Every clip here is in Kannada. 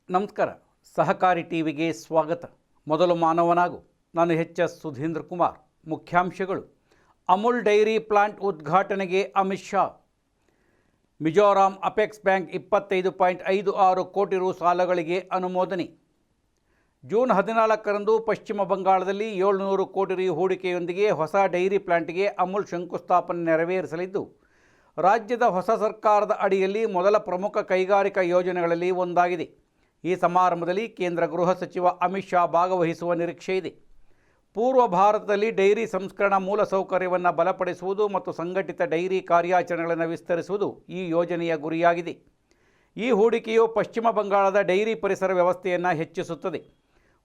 ನಮಸ್ಕಾರ. ಸಹಕಾರಿ ಟಿವಿಗೆ ಸ್ವಾಗತ. ಮೊದಲು ಮಾನವನಾಗು. ನಾನು ಎಚ್ ಸುಧೀಂದ್ರ ಕುಮಾರ್. ಮುಖ್ಯಾಂಶಗಳು: ಅಮೂಲ್ ಡೈರಿ ಪ್ಲಾಂಟ್ ಉದ್ಘಾಟನೆಗೆ ಅಮಿತ್ ಶಾ. ಮಿಜೋರಾಂ ಅಪೆಕ್ಸ್ ಬ್ಯಾಂಕ್ 25.56 ಕೋಟಿ ರು ಸಾಲಗಳಿಗೆ ಅನುಮೋದನೆ. ಜೂನ್ 14ರಂದು ಪಶ್ಚಿಮ ಬಂಗಾಳದಲ್ಲಿ 700 ಕೋಟಿ ರು ಹೂಡಿಕೆಯೊಂದಿಗೆ ಹೊಸ ಡೈರಿ ಪ್ಲಾಂಟ್ಗೆ ಅಮೂಲ್ ಶಂಕುಸ್ಥಾಪನೆ ನೆರವೇರಿಸಲಿದ್ದು, ರಾಜ್ಯದ ಹೊಸ ಸರ್ಕಾರದ ಅಡಿಯಲ್ಲಿ ಮೊದಲ ಪ್ರಮುಖ ಕೈಗಾರಿಕಾ ಯೋಜನೆಗಳಲ್ಲಿ ಒಂದಾಗಿದೆ. ಈ ಸಮಾರಂಭದಲ್ಲಿ ಕೇಂದ್ರ ಗೃಹ ಸಚಿವ ಅಮಿತ್ ಶಾ ಭಾಗವಹಿಸುವ ನಿರೀಕ್ಷೆ ಇದೆ. ಪೂರ್ವ ಭಾರತದಲ್ಲಿ ಡೈರಿ ಸಂಸ್ಕರಣಾ ಮೂಲಸೌಕರ್ಯವನ್ನು ಬಲಪಡಿಸುವುದು ಮತ್ತು ಸಂಘಟಿತ ಡೈರಿ ಕಾರ್ಯಾಚರಣೆಗಳನ್ನು ವಿಸ್ತರಿಸುವುದು ಈ ಯೋಜನೆಯ ಗುರಿಯಾಗಿದೆ. ಈ ಹೂಡಿಕೆಯು ಪಶ್ಚಿಮ ಬಂಗಾಳದ ಡೈರಿ ಪರಿಸರ ವ್ಯವಸ್ಥೆಯನ್ನು ಹೆಚ್ಚಿಸುತ್ತದೆ,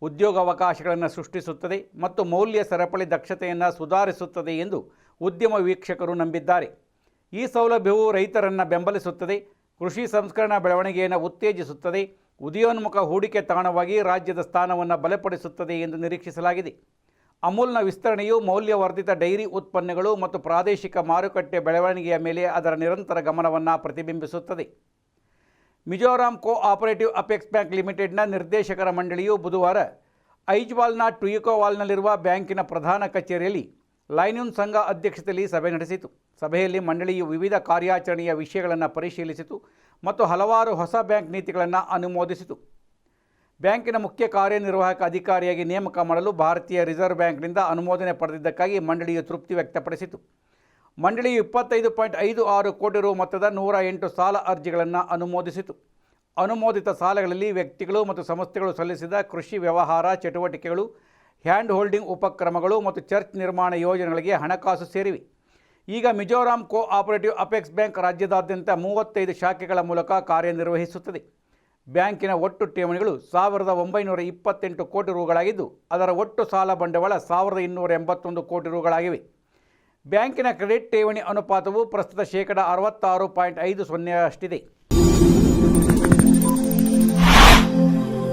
ಉದ್ಯೋಗಾವಕಾಶಗಳನ್ನು ಸೃಷ್ಟಿಸುತ್ತದೆ ಮತ್ತು ಮೌಲ್ಯ ಸರಪಳಿ ದಕ್ಷತೆಯನ್ನು ಸುಧಾರಿಸುತ್ತದೆ ಎಂದು ಉದ್ಯಮ ವೀಕ್ಷಕರು ನಂಬಿದ್ದಾರೆ. ಈ ಸೌಲಭ್ಯವು ರೈತರನ್ನು ಬೆಂಬಲಿಸುತ್ತದೆ, ಕೃಷಿ ಸಂಸ್ಕರಣಾ ಬೆಳವಣಿಗೆಯನ್ನು ಉತ್ತೇಜಿಸುತ್ತದೆ, ಉದಯೋನ್ಮುಖ ಹೂಡಿಕೆ ತಾಣವಾಗಿ ರಾಜ್ಯದ ಸ್ಥಾನವನ್ನು ಬಲಪಡಿಸುತ್ತದೆ ಎಂದು ನಿರೀಕ್ಷಿಸಲಾಗಿದೆ. ಅಮೂಲ್ನ ವಿಸ್ತರಣೆಯು ಮೌಲ್ಯವರ್ಧಿತ ಡೈರಿ ಉತ್ಪನ್ನಗಳು ಮತ್ತು ಪ್ರಾದೇಶಿಕ ಮಾರುಕಟ್ಟೆ ಬೆಳವಣಿಗೆಯ ಮೇಲೆ ಅದರ ನಿರಂತರ ಗಮನವನ್ನು ಪ್ರತಿಬಿಂಬಿಸುತ್ತದೆ. ಮಿಜೋರಾಂ ಕೋಆಪರೇಟಿವ್ ಅಪೆಕ್ಸ್ ಬ್ಯಾಂಕ್ ಲಿಮಿಟೆಡ್ನ ನಿರ್ದೇಶಕರ ಮಂಡಳಿಯು ಬುಧವಾರ ಐಜ್ವಾಲ್ನ ಟ್ಯುಯಿಕೋವಾಲ್ನಲ್ಲಿರುವ ಬ್ಯಾಂಕಿನ ಪ್ರಧಾನ ಕಚೇರಿಯಲ್ಲಿ ಲೈನ್ಯೂನ್ ಸಂಘ ಅಧ್ಯಕ್ಷತೆಯಲ್ಲಿ ಸಭೆ ನಡೆಸಿತು. ಸಭೆಯಲ್ಲಿ ಮಂಡಳಿಯು ವಿವಿಧ ಕಾರ್ಯಾಚರಣೆಯ ವಿಷಯಗಳನ್ನು ಪರಿಶೀಲಿಸಿತು ಮತ್ತು ಹಲವಾರು ಹೊಸ ಬ್ಯಾಂಕ್ ನೀತಿಗಳನ್ನು ಅನುಮೋದಿಸಿತು. ಬ್ಯಾಂಕಿನ ಮುಖ್ಯ ಕಾರ್ಯನಿರ್ವಾಹಕ ಅಧಿಕಾರಿಯಾಗಿ ನೇಮಕ ಮಾಡಲು ಭಾರತೀಯ ರಿಸರ್ವ್ ಬ್ಯಾಂಕ್ನಿಂದ ಅನುಮೋದನೆ ಪಡೆದಿದ್ದಕ್ಕಾಗಿ ಮಂಡಳಿಯು ತೃಪ್ತಿ ವ್ಯಕ್ತಪಡಿಸಿತು. ಮಂಡಳಿಯು 25.56 ಕೋಟಿ ರು ಮೊತ್ತದ 108 ಸಾಲ ಅರ್ಜಿಗಳನ್ನು ಅನುಮೋದಿಸಿತು. ಅನುಮೋದಿತ ಸಾಲಗಳಲ್ಲಿ ವ್ಯಕ್ತಿಗಳು ಮತ್ತು ಸಂಸ್ಥೆಗಳು ಸಲ್ಲಿಸಿದ ಕೃಷಿ ವ್ಯವಹಾರ ಚಟುವಟಿಕೆಗಳು, ಹ್ಯಾಂಡ್ ಹೋಲ್ಡಿಂಗ್ ಉಪಕ್ರಮಗಳು ಮತ್ತು ಚರ್ಚ್ ನಿರ್ಮಾಣ ಯೋಜನೆಗಳಿಗೆ ಹಣಕಾಸು ಸೇರಿವೆ. ಈಗ ಮಿಜೋರಾಂ ಕೋಆಪರೇಟಿವ್ ಅಪೆಕ್ಸ್ ಬ್ಯಾಂಕ್ ರಾಜ್ಯದಾದ್ಯಂತ 35 ಶಾಖೆಗಳ ಮೂಲಕ ಕಾರ್ಯನಿರ್ವಹಿಸುತ್ತದೆ. ಬ್ಯಾಂಕಿನ ಒಟ್ಟು ಠೇವಣಿಗಳು 1928 ಕೋಟಿ ರುಗಳಾಗಿದ್ದು, ಅದರ ಒಟ್ಟು ಸಾಲ ಬಂಡವಾಳ 1281 ಕೋಟಿ ರುಗಳಾಗಿವೆ. ಬ್ಯಾಂಕಿನ ಕ್ರೆಡಿಟ್ ಠೇವಣಿ ಅನುಪಾತವು ಪ್ರಸ್ತುತ 66.50%